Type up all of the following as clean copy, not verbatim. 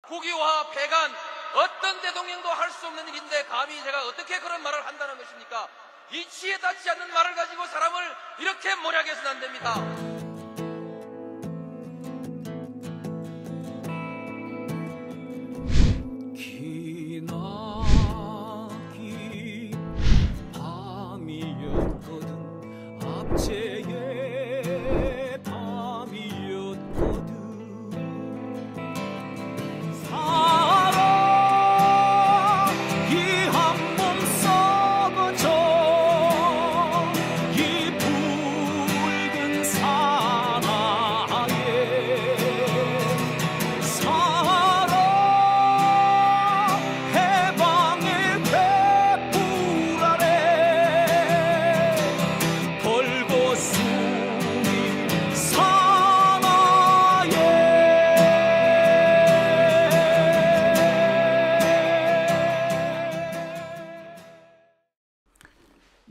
국유화, 폐간, 어떤 대통령도 할 수 없는 일인데 감히 제가 어떻게 그런 말을 한다는 것입니까? 이치에 닿지 않는 말을 가지고 사람을 이렇게 몰약해서는 안 됩니다. 기나긴 밤이었거든 압제의 밤이었거든 사랑이 한 몸 썩어져 이 붉은 사나에 사랑 해방의 횃불 아래 걸고 숨이 사나에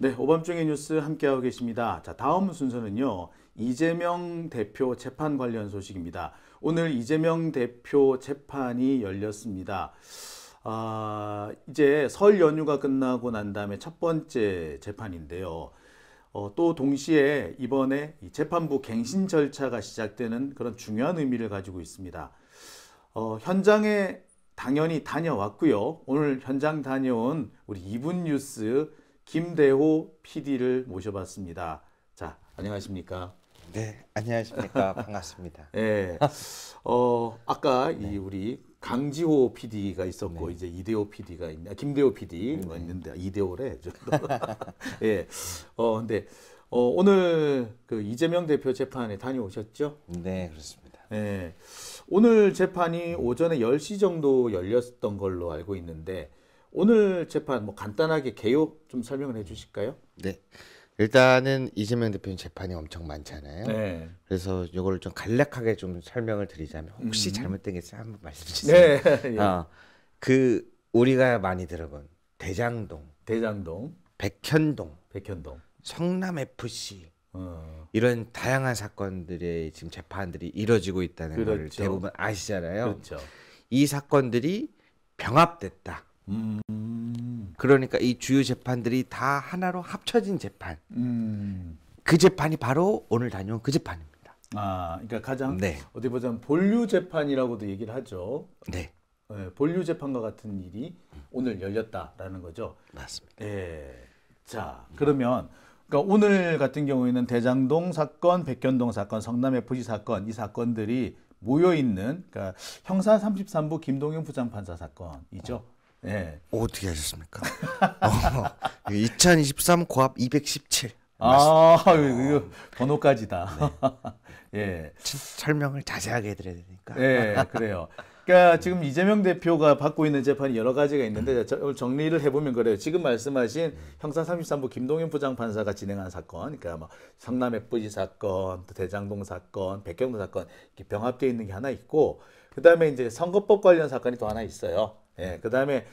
네, 오밤중의 뉴스 함께하고 계십니다. 자, 다음 순서는요, 이재명 대표 재판 관련 소식입니다. 오늘 이재명 대표 재판이 열렸습니다. 이제 설 연휴가 끝나고 난 다음에 첫 번째 재판인데요. 또 동시에 이번에 이 재판부 갱신 절차가 시작되는 그런 중요한 의미를 가지고 있습니다. 현장에 당연히 다녀왔고요. 오늘 현장 다녀온 우리 이분 뉴스 김대호 PD를 모셔봤습니다. 자, 안녕하십니까? 네, 안녕하십니까. 반갑습니다. 예. 아까 이 우리 강지호 PD가 있었고 이제 이대호 PD가 있네. 김대호 PD가 있는데 이대호래. 예. 근데 오늘 그 이재명 대표 재판에 다녀오셨죠? 네, 그렇습니다. 예. 오늘 재판이 오전에 10시 정도 열렸던 걸로 알고 있는데 오늘 재판 뭐 간단하게 개요 좀 설명을 해 주실까요? 네. 일단은 이재명 대표님 재판이 엄청 많잖아요. 네. 그래서 이거를 좀 간략하게 좀 설명을 드리자면 혹시 잘못된 게 있으면 한번 말씀 주세요. 네. 예. 그 우리가 많이 들어본 대장동, 대장동, 백현동, 성남 FC 이런 다양한 사건들의 지금 재판들이 이뤄지고 있다는 걸 그렇죠. 대부분 아시잖아요. 그렇죠. 이 사건들이 병합됐다. 그러니까 이 주요 재판들이 다 하나로 합쳐진 재판. 그 재판이 바로 오늘 다녀온 그 재판입니다. 그러니까 가장 네. 어디 보자면 본류 재판이라고도 얘기를 하죠. 네, 예, 본류 재판과 같은 일이 오늘 열렸다라는 거죠. 맞습니다. 예. 자, 그러면 그러니까 오늘 같은 경우에는 대장동 사건, 백현동 사건, 성남 FC 사건 이 사건들이 모여 있는 그러니까 형사 33부 김동현 부장판사 사건이죠. 예. 어떻게 하셨습니까? 2023 고압 217. 이거 번호까지다. 예. 설명을 자세하게 해드려야 되니까. 예, 그래요. 그러니까 지금 이재명 대표가 받고 있는 재판이 여러 가지가 있는데 정리를 해보면 그래요. 지금 말씀하신 형사 33부 김동현 부장판사가 진행한 사건, 그러니까 뭐 성남 FC 사건, 또 대장동 사건, 백현동 사건 이렇게 병합되어 있는 게 하나 있고, 그 다음에 이제 선거법 관련 사건이 또 하나 있어요. 예, 그 다음에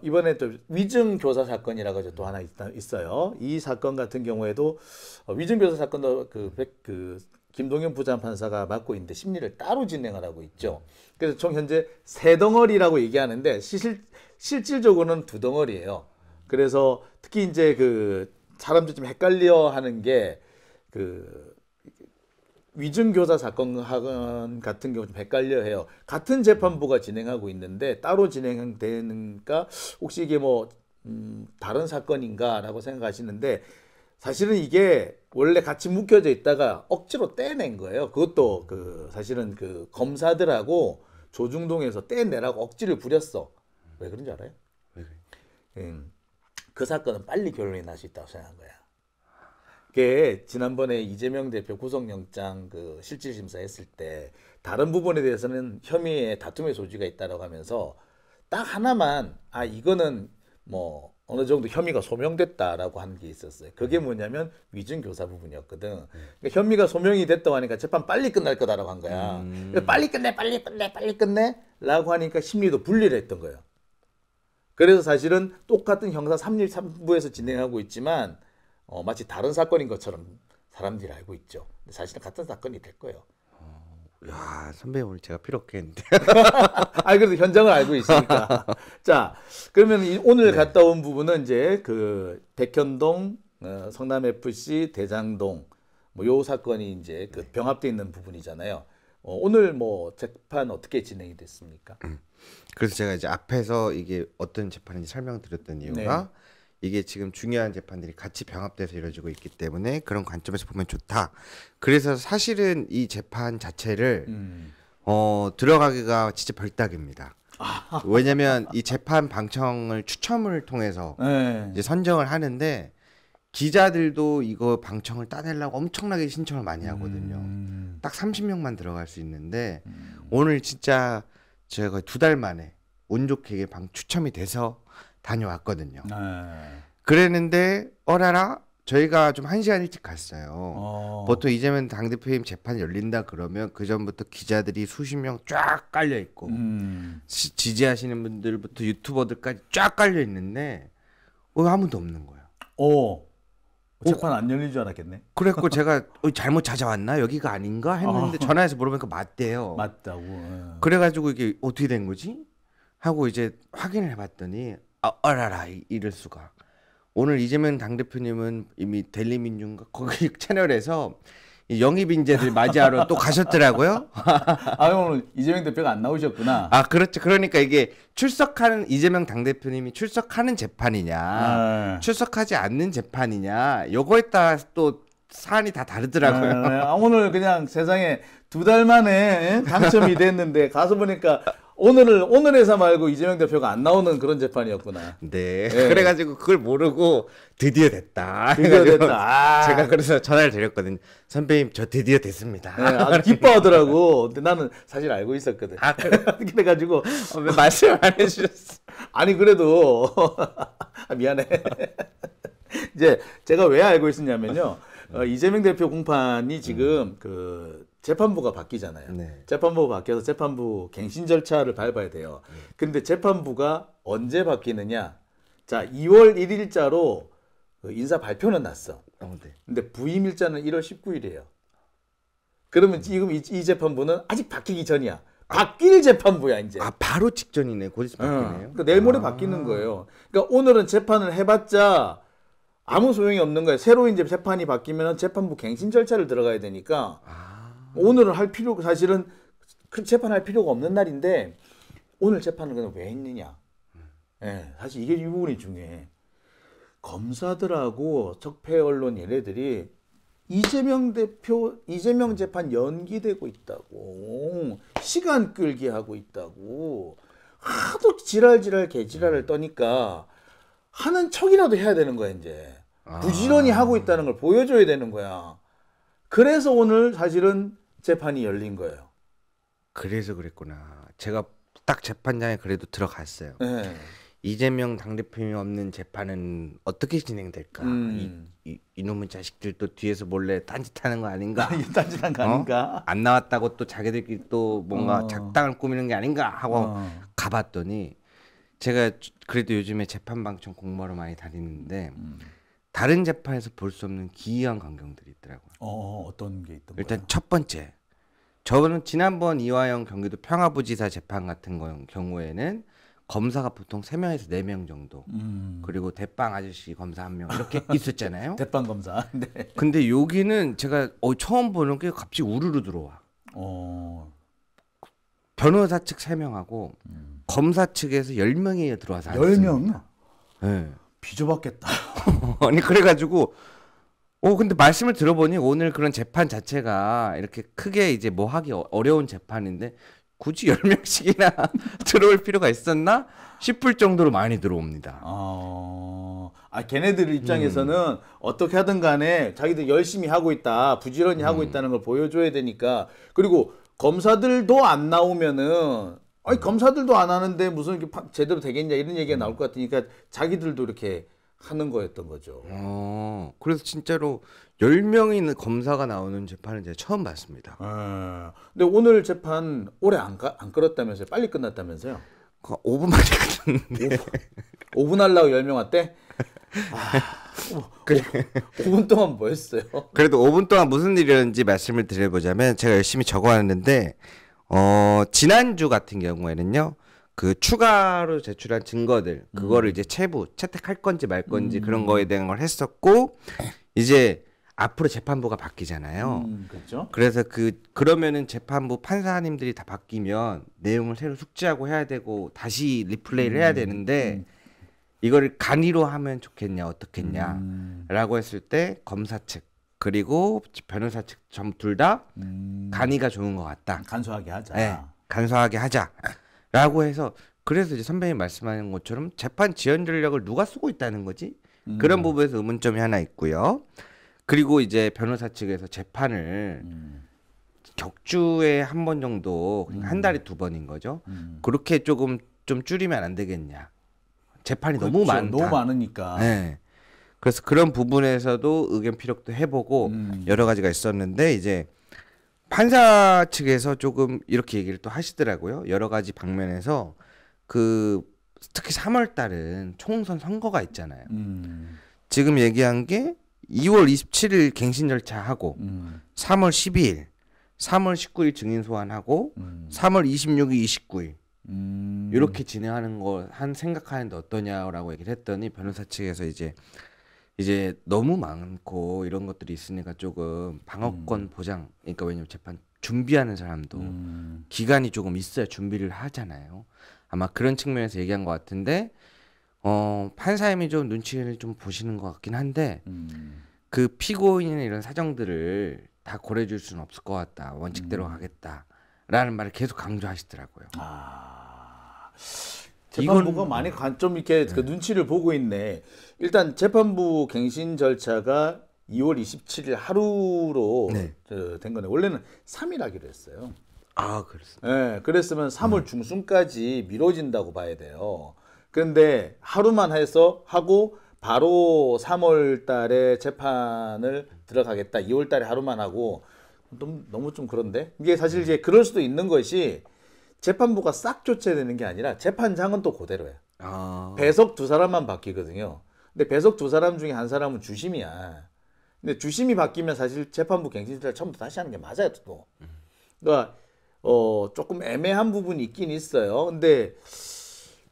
이번에 또 위증교사 사건이라고 또 하나 있어요. 이 사건 같은 경우에도 위증교사 사건도 그 김동현 부장판사가 맡고 있는데 심리를 따로 진행을 하고 있죠. 그래서 총 현재 3덩어리라고 얘기하는데 실질적으로는 2덩어리예요. 그래서 특히 이제 그 사람들이 좀 헷갈려 하는 게 그 위증교사 사건 같은 경우 좀 헷갈려 해요. 같은 재판부가 진행하고 있는데 따로 진행되니까 혹시 이게 뭐 다른 사건인가라고 생각하시는데 사실은 이게 원래 같이 묶여져 있다가 억지로 떼낸 거예요. 그것도 그 사실은 그 검사들하고 조중동에서 떼내라고 억지를 부렸어. 왜 그런지 알아요? 왜 그래? 그 사건은 빨리 결론이 날 수 있다고 생각한 거야. 그게 지난번에 이재명 대표 구속영장 그 실질심사 했을 때 다른 부분에 대해서는 혐의에 다툼의 소지가 있다라고 하면서 딱 하나만 이거는 뭐 어느 정도 혐의가 소명됐다라고 한 게 있었어요. 그게 뭐냐면 위증교사 부분이었거든. 그러니까 혐의가 소명이 됐다고 하니까 재판 빨리 끝날 거다라고 한 거야. 빨리 끝내라고 하니까 심리도 분리를 했던 거예요. 그래서 사실은 똑같은 형사 3부에서 진행하고 있지만 마치 다른 사건인 것처럼 사람들이 알고 있죠. 근데 사실은 같은 사건이 될 거예요. 야, 선배님 오늘 제가 필요 없겠는데. 아니 그래도 현장을 알고 있으니까. 자, 그러면 오늘 갔다 온 부분은 이제 그 백현동, 성남 FC, 대장동 뭐 요 사건이 이제 그 병합돼 있는 부분이잖아요. 오늘 뭐 재판 어떻게 진행이 됐습니까? 그래서 제가 이제 앞에서 이게 어떤 재판인지 설명드렸던 이유가 이게 지금 중요한 재판들이 같이 병합돼서 이루어지고 있기 때문에 그런 관점에서 보면 좋다. 그래서 사실은 이 재판 자체를 들어가기가 진짜 별따기입니다. 왜냐면 이 재판 방청을 추첨을 통해서 네. 이제 선정을 하는데 기자들도 이거 방청을 따내려고 엄청나게 신청을 많이 하거든요. 딱 30명만 들어갈 수 있는데 오늘 진짜 제가 거의 2달 만에 운 좋게 추첨이 돼서 다녀왔거든요. 그랬는데 어라라 저희가 좀 1시간 일찍 갔어요. 보통 이재명 당대표님 재판이 열린다 그러면 그 전부터 기자들이 수십 명 쫙 깔려 있고 지지하시는 분들부터 유튜버들까지 쫙 깔려 있는데 아무도 없는 거예요. 재판 안 열린 줄 알았겠네. 그래갖고 제가 잘못 찾아왔나 여기가 아닌가 했는데 전화해서 물어보니까 맞대요. 맞다고. 그래가지고 이게 어떻게 된 거지? 하고 이제 확인을 해봤더니 어라라 이럴 수가. 오늘 이재명 당대표님은 이미 델리민중과 거기 채널에서 이 영입 인재들 맞이하러 또 가셨더라고요. 오늘 이재명 대표가 안 나오셨구나. 그렇죠. 그러니까 이게 출석하는 이재명 당대표님이 출석하는 재판이냐, 출석하지 않는 재판이냐, 요거에 따라 또 사안이 다 다르더라고요. 오늘 그냥 세상에 2달 만에 당첨이 됐는데 가서 보니까 오늘 회사 말고 이재명 대표가 안 나오는 그런 재판이었구나. 네. 그래가지고 그걸 모르고 드디어 됐다. 드디어 됐다. 제가 그래서 전화를 드렸거든요. 선배님 저 드디어 됐습니다. 아주 기뻐하더라고. 근데 나는 사실 알고 있었거든. 그래가지고 왜 말씀 안 해주셨어? 아니 그래도 미안해. 이제 제가 왜 알고 있었냐면요. 이재명 대표 공판이 지금 그 재판부가 바뀌잖아요. 네. 재판부가 바뀌어서 재판부 갱신 절차를 밟아야 돼요. 근데 재판부가 언제 바뀌느냐? 자, 2월 1일자로 인사 발표는 났어. 네. 근데 부임 일자는 1월 19일이에요. 그러면 지금 이 재판부는 아직 바뀌기 전이야. 바뀔 재판부야 이제. 바로 직전이네. 곧 있으면 바뀌네요. 그러니까 내일 모레 바뀌는 거예요. 그러니까 오늘은 재판을 해봤자 아무 소용이 없는 거예요. 새로 이제 재판이 바뀌면 재판부 갱신 절차를 들어가야 되니까 오늘은 할 필요가 사실은 그 재판할 필요가 없는 날인데 오늘 재판을 그냥 왜 했느냐? 사실 이게 이 부분이 중요해. 검사들하고 적폐 언론 얘네들이 이재명 재판 연기되고 있다고 시간 끌기 하고 있다고 하도 지랄 개지랄을 떠니까 하는 척이라도 해야 되는 거야 이제. 부지런히 하고 있다는 걸 보여줘야 되는 거야. 그래서 오늘 사실은 재판이 열린 거예요. 그래서 그랬구나. 제가 딱 재판장에 그래도 들어갔어요. 네. 이재명 당대표님이 없는 재판은 어떻게 진행될까? 이놈의 자식들 또 뒤에서 몰래 딴짓하는 거 아닌가? 딴짓한 거 아닌가? 안 나왔다고 또 자기들끼리 또 뭔가 작당을 꾸미는 게 아닌가 하고 가봤더니 제가 그래도 요즘에 재판 방청 공모하러 많이 다니는데 다른 재판에서 볼 수 없는 기이한 광경들이 있더라고요. 어떤 게 있던 일단 거야? 첫 번째, 저는 지난번 이화영 경기도 평화부지사 재판 같은 경우에는 검사가 보통 3명에서 4명 정도, 그리고 대빵 아저씨 검사 1명 이렇게 있었잖아요. 대빵 검사. 네. 근데 여기는 제가 처음 보는 게 갑자기 우르르 들어와. 변호사 측 3명하고 검사 측에서 10명이 들어와서 10명? 네. 비좁았겠다. 아니 그래가지고 근데 말씀을 들어보니 오늘 그런 재판 자체가 이렇게 크게 이제 뭐 하기 어려운 재판인데 굳이 10명씩이나 들어올 필요가 있었나 싶을 정도로 많이 들어옵니다. 걔네들 입장에서는 어떻게 하든 간에 자기들 열심히 하고 있다, 부지런히 하고 있다는 걸 보여줘야 되니까. 그리고 검사들도 안 나오면은 검사들도 안 하는데 무슨 이렇게 제대로 되겠냐 이런 얘기가 나올 것 같으니까 자기들도 이렇게 하는 거였던 거죠. 그래서 진짜로 10명이 검사가 나오는 재판은 제가 처음 봤습니다. 근데 오늘 재판 오래 안 끌었다면서요? 빨리 끝났다면서요? 5분 만에 끝났는데. 5분 하려고 10명 왔대? 그래. 5분 동안 뭐 했어요? 그래도 5분 동안 무슨 일이었는지 말씀을 드려보자면 제가 열심히 적어왔는데 지난주 같은 경우에는요. 그 추가로 제출한 증거들 그거를 이제 채택할 건지 말 건지 그런 거에 대한 걸 했었고 이제 앞으로 재판부가 바뀌잖아요. 그렇죠. 그래서 그러면은 재판부 판사님들이 다 바뀌면 내용을 새로 숙지하고 해야 되고 다시 리플레이를 해야 되는데 이거를 간이로 하면 좋겠냐 어떻겠냐라고 했을 때 검사 측 그리고 변호사 측 전부 둘 다 간이가 좋은 것 같다. 간소하게 하자. 네, 간소하게 하자라고 해서 그래서 이제 선배님 말씀하신 것처럼 재판 지연 전력을 누가 쓰고 있다는 거지? 그런 부분에서 의문점이 하나 있고요. 그리고 이제 변호사 측에서 재판을 격주에 한 번 정도 한 달에 2번인 거죠. 그렇게 조금 좀 줄이면 안 되겠냐? 재판이 그렇죠. 너무 많다. 너무 많으니까. 네. 그래서 그런 부분에서도 의견 피력도 해보고 여러 가지가 있었는데 이제 판사 측에서 조금 이렇게 얘기를 또 하시더라고요. 여러 가지 방면에서 특히 3월 달은 총선 선거가 있잖아요. 지금 얘기한 게 2월 27일 갱신 절차하고 3월 12일, 3월 19일 증인 소환하고 3월 26일, 29일 이렇게 진행하는 거 생각하는데 어떠냐라고 얘기를 했더니 변호사 측에서 이제 너무 많고 이런 것들이 있으니까 조금 방어권 보장 그러니까 왜냐면 재판 준비하는 사람도 기간이 조금 있어야 준비를 하잖아요. 아마 그런 측면에서 얘기한 것 같은데 판사님이 좀 눈치를 좀 보시는 것 같긴 한데 그 피고인의 이런 사정들을 다 고려해 줄 수는 없을 것 같다. 원칙대로 하겠다라는 말을 계속 강조하시더라고요. 재판부가 많이 좀 이렇게 그 눈치를 보고 있네. 일단 재판부 갱신 절차가 2월 27일 하루로 된 거네. 원래는 3일 하기로 했어요. 아, 그렇습니다. 네, 그랬으면 3월 중순까지 미뤄진다고 봐야 돼요. 그런데 하루만 해서 하고 바로 3월 달에 재판을 들어가겠다. 2월 달에 하루만 하고 너무 좀 그런데 이게 사실 이제 그럴 수도 있는 것이 재판부가 싹 교체되는 게 아니라 재판장은 또 그대로예요. 배석 2사람만 바뀌거든요. 근데 배석 2사람 중에 한 사람은 주심이야. 근데 주심이 바뀌면 사실 재판부 갱신절차를 처음부터 다시 하는 게 맞아요. 또. 그러니까 조금 애매한 부분이 있긴 있어요. 근데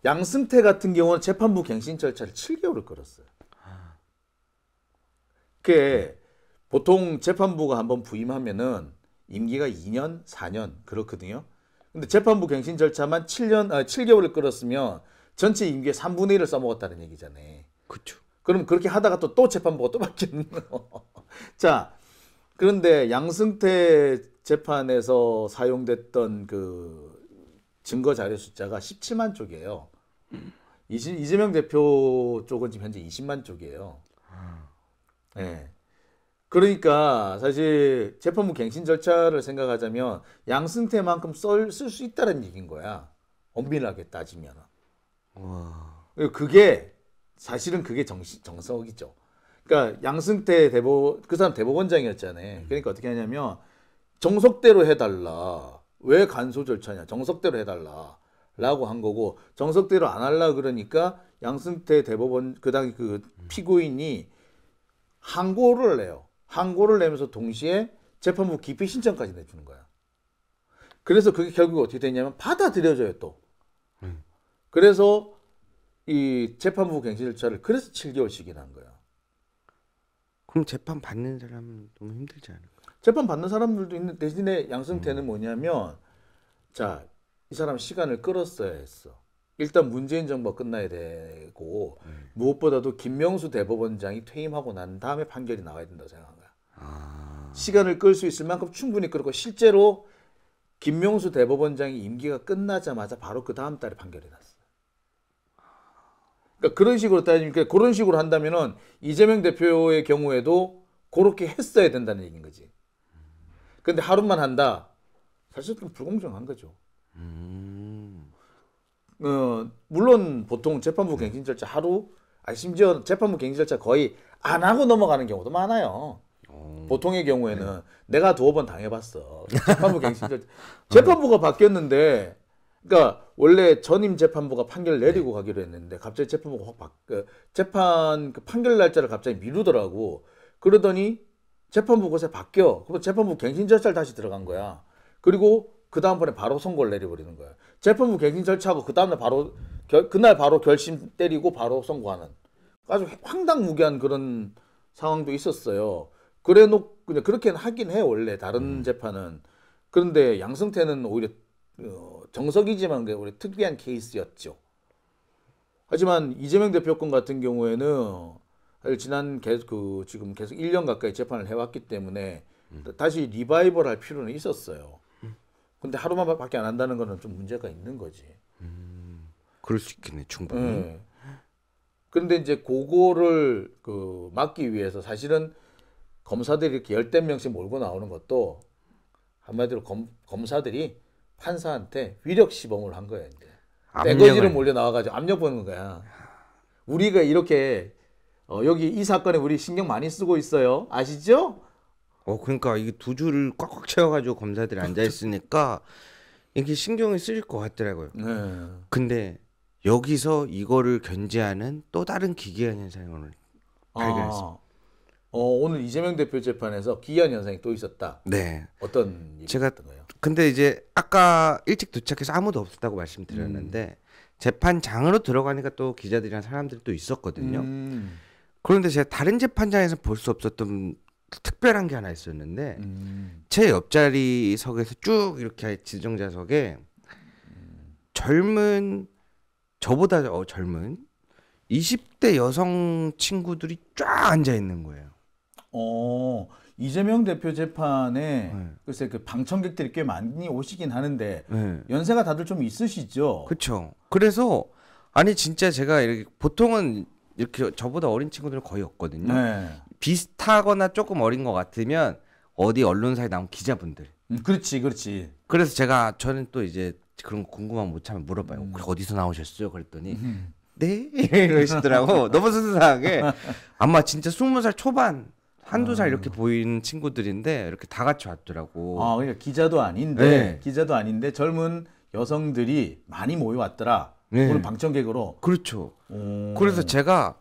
양승태 같은 경우는 재판부 갱신 절차를 7개월을 끌었어요. 그게 보통 재판부가 한번 부임하면은 임기가 2년, 4년 그렇거든요. 근데 재판부 갱신 절차만 7개월을 끌었으면 전체 임기의 3분의 1을 써먹었다는 얘기잖아요. 그렇죠. 그럼 그렇게 하다가 또 재판부가 또 바뀌는 거예요. 자, 그런데 양승태 재판에서 사용됐던 그 증거 자료 숫자가 17만 쪽이에요. 이재명 대표 쪽은 지금 현재 20만 쪽이에요. 네. 그러니까 사실 재판부 갱신 절차를 생각하자면 양승태만큼 쓸 수 있다는 얘기인 거야. 엄밀하게 따지면. 그게 사실은 그게 정석이죠. 그러니까 양승태 그 사람 대법원장이었잖아요. 그러니까 어떻게 하냐면 정석대로 해달라. 왜 간소 절차냐? 정석대로 해달라. 라고 한 거고 정석대로 안 하려 그러니까 양승태 대법원 그 당시 그 피고인이 항고를 내요. 항고를 내면서 동시에 재판부 기피 신청까지 내주는 거야. 그래서 그게 결국 어떻게 되냐면 받아들여져요 또. 그래서 이 재판부 갱신 절차를 그래서 7개월씩이나 한 거야. 그럼 재판 받는 사람은 너무 힘들지 않을까? 재판 받는 사람들도 있는 대신에 양승태는 뭐냐면 자, 이 사람 시간을 끌었어야 했어. 일단 문재인 정부가 끝나야 되고 무엇보다도 김명수 대법원장이 퇴임하고 난 다음에 판결이 나와야 된다고 생각한 거야. 시간을 끌 수 있을 만큼 충분히 끌고 실제로 김명수 대법원장이 임기가 끝나자마자 바로 그 다음 달에 판결이 났어. 그러니까 그런 식으로 따지니까 그런 식으로 한다면은 이재명 대표의 경우에도 그렇게 했어야 된다는 얘기인 거지. 근데 하루만 한다. 사실 좀 불공정한 거죠. 물론 보통 재판부 갱신 절차 하루, 심지어 재판부 갱신 절차 거의 안 하고 넘어가는 경우도 많아요. 보통의 경우에는 내가 2번 당해봤어. 재판부 갱신 절차. 재판부가 바뀌었는데 그러니까 원래 전임 재판부가 판결을 내리고 가기로 했는데 갑자기 재판부가 재판 그 판결 날짜를 갑자기 미루더라고. 그러더니 재판부 곳에 바뀌어. 그럼 재판부 갱신 절차를 다시 들어간 거야. 그리고 그 다음번에 바로 선고를 내려버리는 거야. 재판부 갱신 절차하고 그 다음날 바로 그날 바로 결심 때리고 바로 선고하는 아주 황당무계한 그런 상황도 있었어요. 그래놓고 그냥 그렇게는 하긴 해 원래 다른 재판은. 그런데 양승태는 오히려 정석이지만 우리 특이한 케이스였죠. 하지만 이재명 대표 건 같은 경우에는 지금 계속 1년 가까이 재판을 해왔기 때문에 다시 리바이벌 할 필요는 있었어요. 근데 하루만밖에 안 한다는 거는 좀 문제가 있는 거지. 그럴 수 있겠네 충분히. 네. 그런데 이제 그거를 막기 위해서 사실은 검사들이 이렇게 10명씩 몰고 나오는 것도 한마디로 검사들이 판사한테 위력 시범을 한 거예요. 이제 떼거지를 몰려 나와가지고 압력 보는 거야. 우리가 이렇게 여기 이 사건에 우리 신경 많이 쓰고 있어요. 아시죠? 그러니까 이게 두 줄을 꽉꽉 채워가지고 검사들이 앉아 있으니까 이게 신경이 쓰일 것 같더라고요. 네. 근데 여기서 이거를 견제하는 또 다른 기괴한 현상을 발견했습니다. 오늘 이재명 대표 재판에서 기이한 현상이 또 있었다. 네. 어떤 일이 제가 있었던 거예요? 근데 이제 아까 일찍 도착해서 아무도 없었다고 말씀드렸는데 재판장으로 들어가니까 또 기자들이랑 사람들이 또 있었거든요. 그런데 제가 다른 재판장에서 볼 수 없었던 특별한 게 하나 있었는데 제 옆자리석에서 쭉 이렇게 지정자석에 저보다 젊은 20대 여성 친구들이 쫙 앉아 있는 거예요. 이재명 대표 재판에 글쎄 그 방청객들이 꽤 많이 오시긴 하는데 연세가 다들 좀 있으시죠? 그렇죠. 그래서 아니 진짜 제가 이렇게 보통은 이렇게 저보다 어린 친구들은 거의 없거든요. 네. 비슷하거나 조금 어린 것 같으면 어디 언론사에 나온 기자분들. 그렇지. 그래서 저는 또 이제 그런 거 궁금하면 못 참아 물어봐요. 어디서 나오셨어요? 그랬더니 네? 이러시더라고. 너무 순수하게. 아마 진짜 20살 초반 한두 살 이렇게 보이는 친구들인데 이렇게 다 같이 왔더라고. 그러니까 기자도 아닌데 젊은 여성들이 많이 모여왔더라. 네. 오늘 방청객으로. 그렇죠. 그래서 제가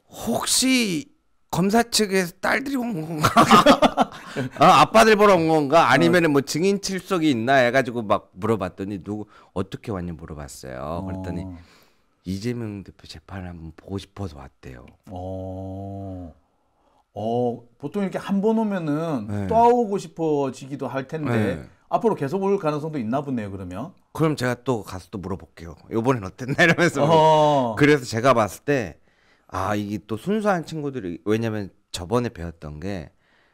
혹시 검사 측에서 딸들이 온 건가? 아빠들 보러 온 건가? 아니면은 뭐 증인 출석이 있나 해가지고 막 물어봤더니 어떻게 왔냐 물어봤어요. 그랬더니 이재명 대표 재판을 한번 보고 싶어서 왔대요. 보통 이렇게 한 번 오면은 또 오고 싶어지기도 할 텐데 앞으로 계속 올 가능성도 있나 보네요. 그럼 제가 또 가서 또 물어볼게요. 이번엔 어땠나 이러면서. 그래서 제가 봤을 때 이게 또 순수한 친구들이 왜냐면 저번에 배웠던 게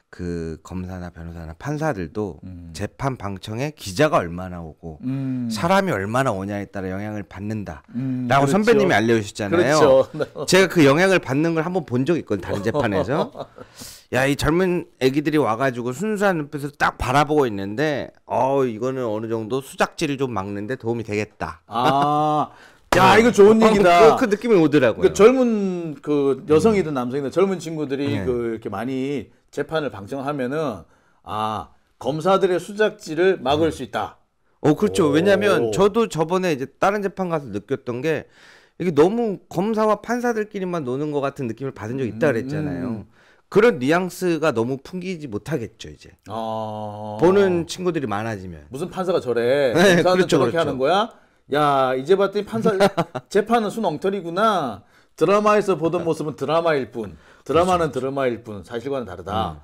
그 검사나 변호사나 판사들도 재판 방청에 기자가 얼마나 오고 사람이 얼마나 오냐에 따라 영향을 받는다라고 그렇죠. 선배님이 알려주셨잖아요. 그렇죠. 제가 그 영향을 받는 걸 한번 본 적이 있거든요. 다른 재판에서. 야, 이 젊은 애기들이 와가지고 순수한 눈빛으로 딱 바라보고 있는데 이거는 어느 정도 수작질을 좀 막는데 도움이 되겠다. 야, 이거 좋은 얘기다. 그 느낌이 오더라고요. 그 젊은 그 여성이든 남성이든 젊은 친구들이 이렇게 많이 재판을 방청하면은 검사들의 수작질을 막을 수 있다. 그렇죠. 왜냐면 저도 저번에 이제 다른 재판 가서 느꼈던 게 이게 너무 검사와 판사들끼리만 노는 것 같은 느낌을 받은 적이 있다 그랬잖아요. 그런 뉘앙스가 너무 풍기지 못하겠죠 이제. 보는 친구들이 많아지면. 무슨 판사가 저래? 네, 검사는 그렇죠, 저렇게 그렇죠. 하는 거야? 야, 이제 봤더니 재판은 순 엉터리구나. 드라마에서 보던 모습은 드라마일 뿐. 드라마는 드라마일 뿐. 사실과는 다르다.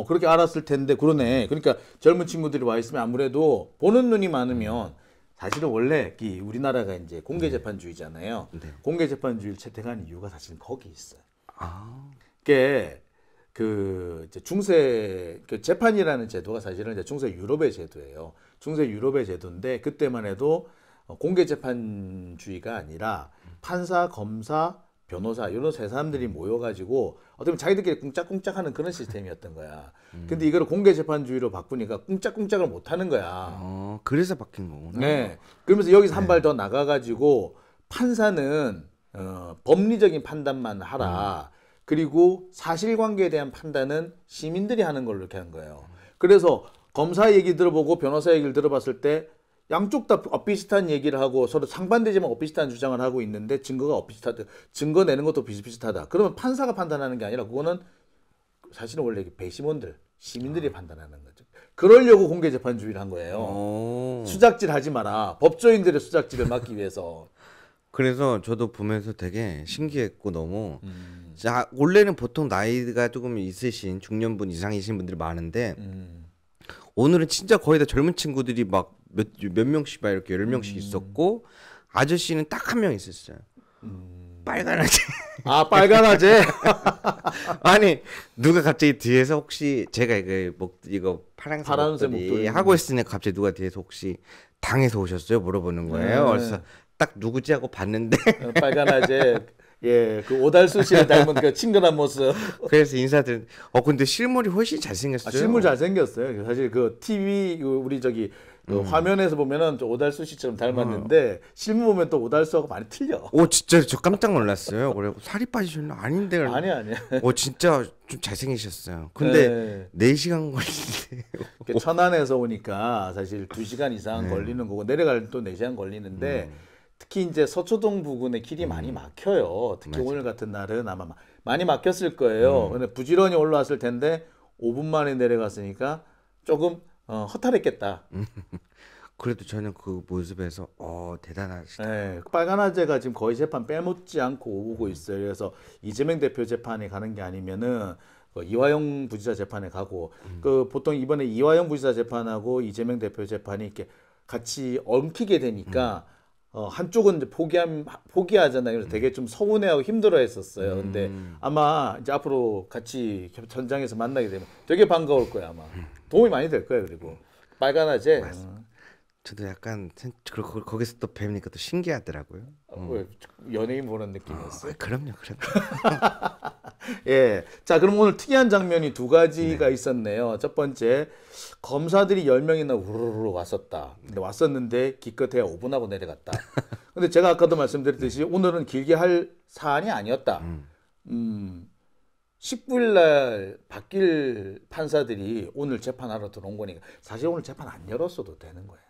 그렇게 알았을 텐데 그러네. 그러니까 젊은 친구들이 와 있으면 아무래도 보는 눈이 많으면 사실은 원래 우리나라가 이제 공개재판주의잖아요. 공개재판주의를 채택한 이유가 사실은 거기 있어요. 그게 이제 중세 재판이라는 제도가 사실은 이제 중세 유럽의 제도예요. 중세 유럽의 제도인데 그때만 해도 공개재판주의가 아니라 판사, 검사, 변호사 이런 세 사람들이 모여가지고 어떻게 보면 자기들끼리 꿍짝꿍짝하는 그런 시스템이었던 거야. 근데 이거를 공개재판주의로 바꾸니까 꿍짝꿍짝을 못하는 거야. 그래서 바뀐 거구나. 네. 그러면서 여기서 한 발 더 나가가지고 판사는 법리적인 판단만 하라. 그리고 사실관계에 대한 판단은 시민들이 하는 걸로 이렇게 한 거예요. 그래서 검사 얘기 들어보고 변호사 얘기를 들어봤을 때 양쪽 다 비슷한 얘기를 하고 서로 상반되지만 비슷한 주장을 하고 있는데 증거가 비슷하다. 증거 내는 것도 비슷비슷하다. 그러면 판사가 판단하는 게 아니라 그거는 사실은 원래 배심원들, 시민들이 판단하는 거죠. 그러려고 공개재판주의를 한 거예요. 수작질 하지 마라. 법조인들의 수작질을 막기 위해서. 그래서 저도 보면서 되게 신기했고 너무 자, 원래는 보통 나이가 조금 있으신 중년분 이상이신 분들이 많은데 오늘은 진짜 거의 다 젊은 친구들이 막 몇 명씩 막 이렇게 10명씩 있었고 아저씨는 딱 한 명 있었어요. 빨간 아재. 아, 빨간 아재. 아니 누가 갑자기 뒤에서 혹시 제가 이거 파란색 파란색 목도리 목도리. 하고 있으니까 갑자기 누가 뒤에서 혹시 당에서 오셨어요? 물어보는 거예요. 네. 그래서 딱 누구지 하고 봤는데 빨간 아재. 예, 그 오달수 씨를 닮은 그 친근한 모습. 그래서 인사드린. 근데 실물이 훨씬 잘생겼어요. 실물 잘생겼어요. 사실 그 TV 우리 저기 그 화면에서 보면은 좀 오달수 씨처럼 닮았는데 실물 보면 또 오달수하고 많이 틀려. 진짜 저 깜짝 놀랐어요. 그래 살이 빠지셨나? 아닌데. 아니야. 진짜 좀 잘생기셨어요. 근데 4시간 걸리는데. 천안에서 오니까 사실 2시간 이상 걸리는 거고 내려갈 또 4시간 걸리는데 특히 이제 서초동 부근에 길이 많이 막혀요. 특히 오늘 같은 날은 아마 많이 막혔을 거예요. 근데 부지런히 올라왔을 텐데 5분 만에 내려갔으니까 조금 허탈했겠다. 그래도 저는 그 모습에서 대단하시다. 네, 빨간 아재가 지금 거의 재판 빼놓지 않고 오고 있어요. 그래서 이재명 대표 재판에 가는 게 아니면은 이화영 부지사 재판에 가고 그 보통 이번에 이화영 부지사 재판하고 이재명 대표 재판이 이렇게 같이 엉키게 되니까 한쪽은 이제 포기하잖아요. 그래서 되게 좀 서운해하고 힘들어했었어요. 근데 아마 이제 앞으로 같이 전장에서 만나게 되면 되게 반가울 거야 아마. 도움이 많이 될 거예요. 그리고 빨간 아재. 저도 약간 거기서 또 뵈니까 또 신기하더라고요. 왜 연예인 보는 느낌이었어요? 그럼요. 예. 자, 그럼 오늘 특이한 장면이 2가지가 있었네요. 첫 번째, 검사들이 10명이나 우르르 왔었다. 근데 왔었는데 기껏해야 5분 하고 내려갔다. 근데 제가 아까도 말씀드렸듯이 오늘은 길게 할 사안이 아니었다. 19일 날 바뀔 판사들이 오늘 재판하러 들어온 거니까 사실 오늘 재판 안 열었어도 되는 거예요.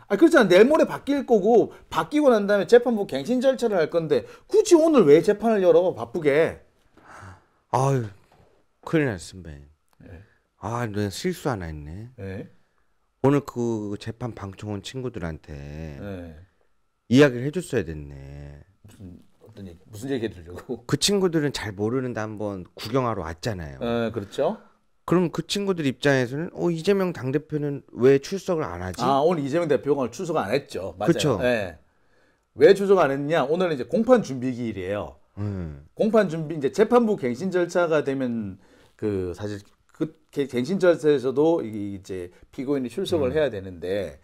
그렇잖아. 내일 모레 바뀔 거고 바뀌고 난 다음에 재판부 갱신 절차를 할 건데 굳이 오늘 왜 재판을 열어? 바쁘게. 아유, 큰일 났습니다. 내가 실수 하나 했네. 네. 오늘 그 재판 방청 온 친구들한테 네. 이야기를 해줬어야 됐네. 무슨 얘기 해주려고? 그 친구들은 잘 모르는데 한번 구경하러 왔잖아요. 그렇죠. 그럼 그 친구들 입장에서는 이재명 당대표는 왜 출석을 안 하지? 오늘 이재명 대표가 오늘 출석 안 했죠. 맞아요. 그쵸. 네. 왜 출석 안 했냐? 오늘은 이제 공판 준비 기일이에요. 공판 준비 이제 재판부 갱신 절차가 되면 그 사실 그 갱신 절차에서도 이제 피고인이 출석을 해야 되는데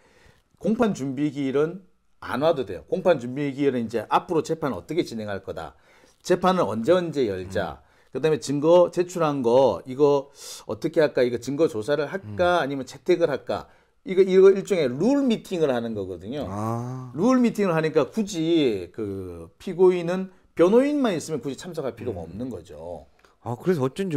공판 준비 기일은 안 와도 돼요. 공판 준비 기일은 이제 앞으로 재판을 어떻게 진행할 거다. 재판을 언제 열자. 그다음에 증거 제출한 거 이거 어떻게 할까? 이거 증거 조사를 할까? 아니면 채택을 할까? 이거 일종의 룰 미팅을 하는 거거든요. 룰 미팅을 하니까 굳이 그 피고인은 변호인만 있으면 굳이 참석할 필요가 없는 거죠. 그래서 어쩐지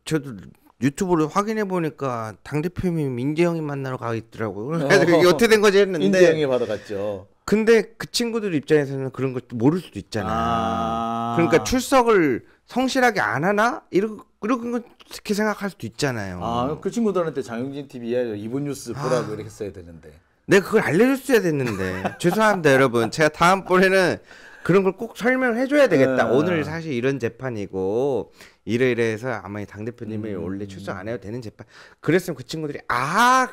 저도 유튜브를 확인해 보니까 당 대표님 민재형이 만나러 가 있더라고요. 그래서 이게 어떻게 된 거지 했는데. 민재형이 받아갔죠. 근데 그 친구들 입장에서는 그런 걸 모를 수도 있잖아. 그러니까 출석을 성실하게 안 하나? 이렇게 생각할 수도 있잖아요. 그 친구들한테 장영진 TV에 이분 뉴스 보라고 이렇게 했어야 되는데. 내가 그걸 알려줬어야 됐는데. 죄송합니다, 여러분. 제가 다음번에는 그런 걸 꼭 설명을 해줘야 되겠다. 오늘 사실 이런 재판이고 이래서 아마 당대표님이 원래 출석 안 해도 되는 재판. 그랬으면 그 친구들이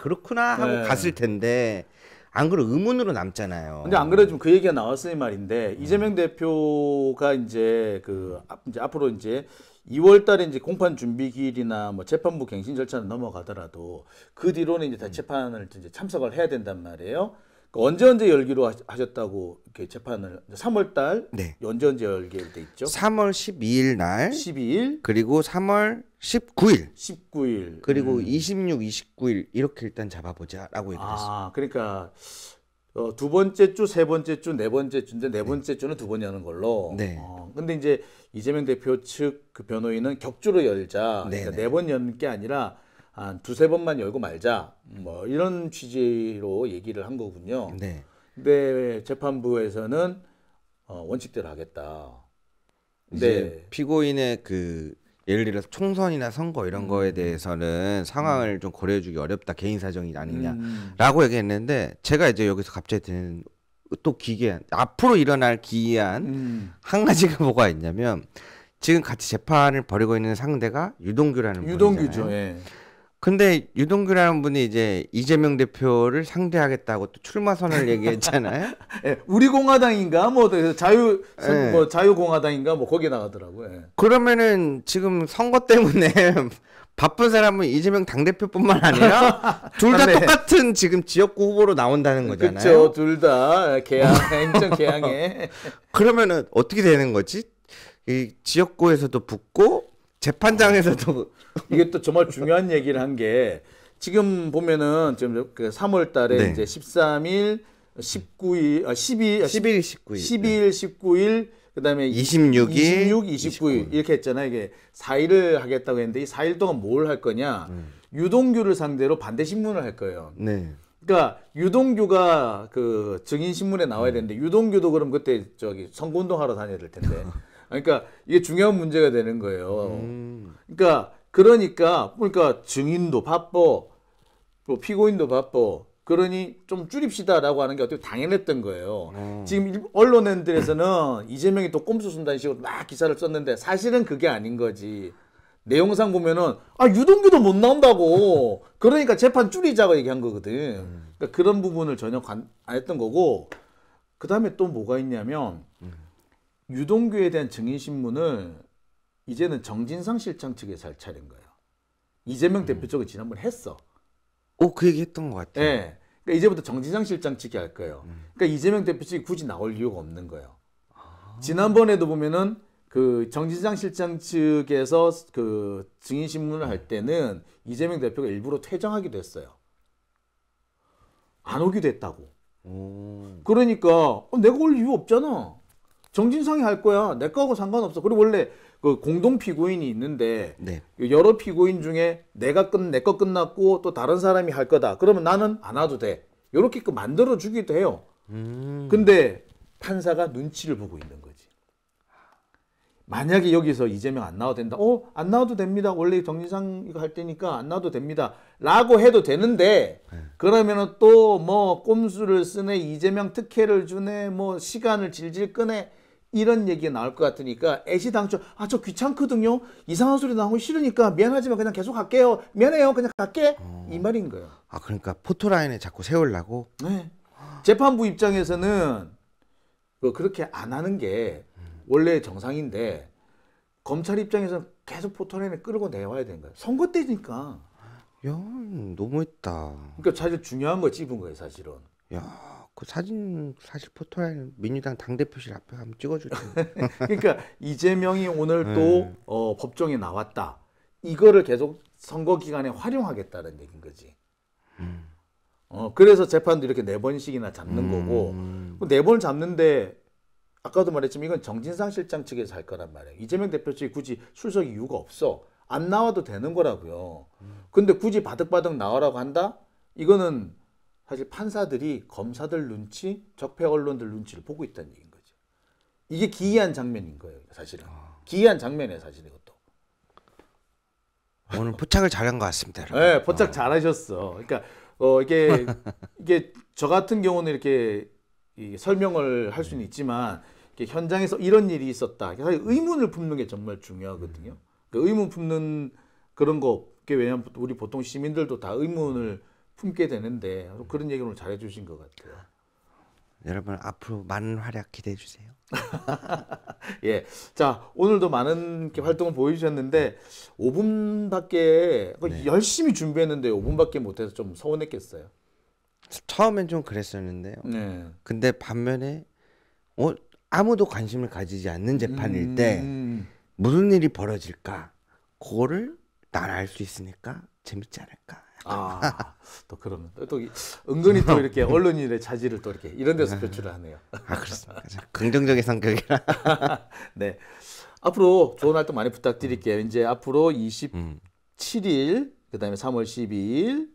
그렇구나 하고 갔을 텐데 안 그래 의문으로 남잖아요. 근데 안 그래도 그 얘기가 나왔으니 말인데 이재명 대표가 이제 이제 앞으로 이제 2월달에 이제 공판 준비 기일이나 뭐 재판부 갱신 절차는 넘어가더라도 그 뒤로는 이제 다 재판을 이제 참석을 해야 된단 말이에요. 그러니까 언제 열기로 하셨다고 이렇게 재판을 3월달 네. 언제 열게 돼 있죠? 3월 12일 날 12일 그리고 3월 19일 19일 그리고 26, 29일 이렇게 일단 잡아보자라고 얘기했어요. 그러니까 두 번째 주, 세 번째 주, 네 번째 주인데 네 번째 주는 2번 여는 걸로. 네. 근데 이제 이재명 대표 측 그 변호인은 격주로 열자. 네, 그러니까 네. 4번 여는 게 아니라 한 두세 번만 열고 말자. 뭐 이런 취지로 얘기를 한 거군요. 네. 근데 재판부에서는 원칙대로 하겠다. 이제 피고인의 그 예를 들어서 총선이나 선거 이런 거에 대해서는 상황을 좀 고려해주기 어렵다. 개인 사정이 아니냐라고 얘기했는데 제가 이제 여기서 갑자기 드는 또 기괴한 앞으로 일어날 기이한 한 가지가 뭐가 있냐면 지금 같이 재판을 벌이고 있는 상대가 유동규라는 유동규죠. 분이잖아요. 예. 근데 유동규라는 분이 이제 이재명 대표를 상대하겠다고 또 출마 선언을 얘기했잖아요. 예, 우리 공화당인가 뭐 자유 예. 뭐 자유공화당인가 뭐 거기에 나가더라고요. 예. 그러면은 지금 선거 때문에 바쁜 사람은 이재명 당대표뿐만 아니라 둘 다 네. 똑같은 지금 지역구 후보로 나온다는 거잖아요. 그렇죠. 둘 다 개항 행정 개항에 그러면은 어떻게 되는 거지? 이 지역구에서도 붙고 재판장에서도 이게 또 정말 중요한 얘기를 한 게 지금 보면은 지금 그 3월 달에 네. 이제 13일, 19일, 12일, 11일, 19일. 12일, 19일, 그다음에 26일, 26, 29일 이렇게 했잖아요. 이게 4일을 하겠다고 했는데 이 4일 동안 뭘 할 거냐? 유동규를 상대로 반대 신문을 할 거예요. 네. 그러니까 유동규가 그 증인 신문에 나와야 되는데 유동규도 그럼 그때 저기 선거운동 하러 다녀야 될 텐데. 그러니까 이게 중요한 문제가 되는 거예요. 그러니까 증인도 바빠, 또 피고인도 바빠. 그러니 좀 줄입시다라고 하는 게 어떻게 당연했던 거예요. 지금 언론들에서는 이재명이 또 꼼수 쓴다는 식으로 막 기사를 썼는데 사실은 그게 아닌 거지. 내용상 보면은 유동규도 못 나온다고. 그러니까 재판 줄이자고 얘기한 거거든. 그러니까 그런 부분을 전혀 안 했던 거고. 그 다음에 또 뭐가 있냐면 유동규에 대한 증인 신문을 이제는 정진상 실장 측에서 할 차례인 거예요. 이재명 대표 쪽은 지난번에 했어. 그 얘기 했던 것 같아요. 네. 그러니까 이제부터 정진상 실장 측이 할 거예요. 그러니까 이재명 대표 측이 굳이 나올 이유가 없는 거예요. 지난번에도 보면은 그 정진상 실장 측에서 그 증인 신문을 할 때는 이재명 대표가 일부러 퇴장하기도 했어요. 안 오기도 했다고. 그러니까 내가 올 이유 없잖아. 정진상이 할 거야. 내 거하고 상관없어. 그리고 원래 그 공동 피고인이 있는데 네. 여러 피고인 중에 내 거 끝났고 또 다른 사람이 할 거다. 그러면 나는 안 와도 돼. 이렇게 만들어 주기도 해요. 근데 판사가 눈치를 보고 있는 거지. 만약에 여기서 이재명 안 나와도 된다. 안 나와도 됩니다. 원래 정진상 이거 할 때니까 안 나와도 됩니다. 라고 해도 되는데 그러면은 또 뭐 꼼수를 쓰네, 이재명 특혜를 주네, 뭐 시간을 질질 끄네 이런 얘기가 나올 것 같으니까 애시당초 저 귀찮거든요. 이상한 소리 나오기 싫으니까 미안하지만 그냥 계속 갈게요. 미안해요. 그냥 갈게. 이 말인 거예요. 그러니까 포토라인에 자꾸 세우려고. 네. 재판부 입장에서는 그렇게 안 하는 게 원래 정상인데 검찰 입장에서는 계속 포토라인에 끌고 내와야 되는 거예요. 선거 때니까. 야, 너무했다. 그러니까 사실 중요한 거 찝은 거예요, 사실은. 야, 그 사진 사실 포토라인 민주당 당대표실 앞에 한번 찍어줄 텐데. 그러니까 이재명이 오늘 또 법정에 나왔다. 이거를 계속 선거 기간에 활용하겠다는 얘기인 거지. 그래서 재판도 이렇게 4번씩이나 잡는 거고 4번을 잡는데 아까도 말했지만 이건 정진상 실장 측에서 할 거란 말이에요. 이재명 대표 측이 굳이 출석 이유가 없어. 안 나와도 되는 거라고요. 근데 굳이 바득바득 나오라고 한다? 이거는 사실 판사들이 검사들 눈치, 적폐 언론들 눈치를 보고 있다는 얘기인 거죠. 이게 기이한 장면인 거예요, 사실은. 기이한 장면이에요, 사실 이것도. 오늘 포착을 잘한 것 같습니다, 여러분. 네, 포착 잘하셨어. 그러니까 이게 저 같은 경우는 이렇게 설명을 할 수는 있지만 이렇게 현장에서 이런 일이 있었다. 사실 의문을 품는 게 정말 중요하거든요. 그 의문 품는 그런 거, 왜냐하면 우리 보통 시민들도 다 의문을 품게 되는데 그런 얘기를 오늘 잘해주신 것 같아요. 여러분 앞으로 많은 활약 기대해 주세요. 예, 자 오늘도 많은 이렇게 활동을 보여주셨는데 5분밖에 열심히 준비했는데 5분밖에 못해서 좀 서운했겠어요. 처음엔 좀 그랬었는데요. 네. 근데 반면에 아무도 관심을 가지지 않는 재판일 때 무슨 일이 벌어질까? 그거를 난 알 수 있으니까 재밌지 않을까? 또 그러면 또 은근히 또 이렇게 언론인의 자질을 또 이렇게 이런 데서 표출을 하네요. 그렇습니다. 긍정적인 성격이라. 네. 앞으로 좋은 활동 많이 부탁드릴게요. 이제 앞으로 27일 그다음에 3월 12일,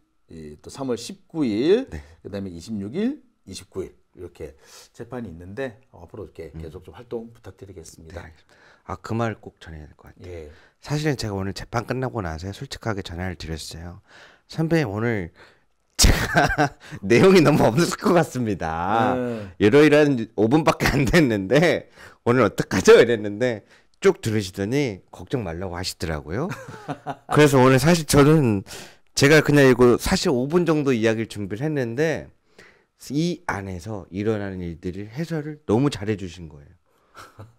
또 3월 19일, 네. 그다음에 26일, 29일 이렇게 재판이 있는데 앞으로 이렇게 계속 좀 활동 부탁드리겠습니다. 네. 아, 그 말 꼭 전해야 될 것 같아요. 예. 사실은 제가 오늘 재판 끝나고 나서 솔직하게 전화를 드렸어요. 선배님 오늘 제가 내용이 너무 없을 것 같습니다. 이러이러한 5분밖에 안 됐는데 오늘 어떡하죠? 이랬는데 쭉 들으시더니 걱정 말라고 하시더라고요. 그래서 오늘 사실 저는 제가 그냥 이거 사실 5분 정도 이야기를 준비를 했는데 이 안에서 일어나는 일들을 해설을 너무 잘해 주신 거예요.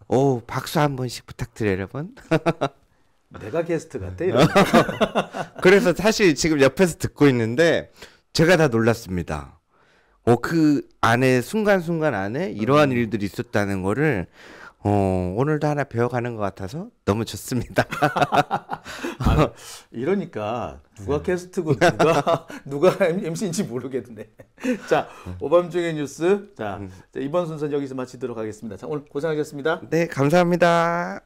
오, 박수 한 번씩 부탁드려요, 여러분. 내가 게스트 같아. 이런. 그래서 사실 지금 옆에서 듣고 있는데 제가 다 놀랐습니다. 그 안에 순간순간 안에 이러한 일들이 있었다는 거를 오늘도 하나 배워가는 것 같아서 너무 좋습니다. 이러니까 누가 게스트고 누가 MC인지 모르겠네. 자, 오밤중의 뉴스. 자, 이번 순서는 여기서 마치도록 하겠습니다. 자, 오늘 고생하셨습니다. 네, 감사합니다.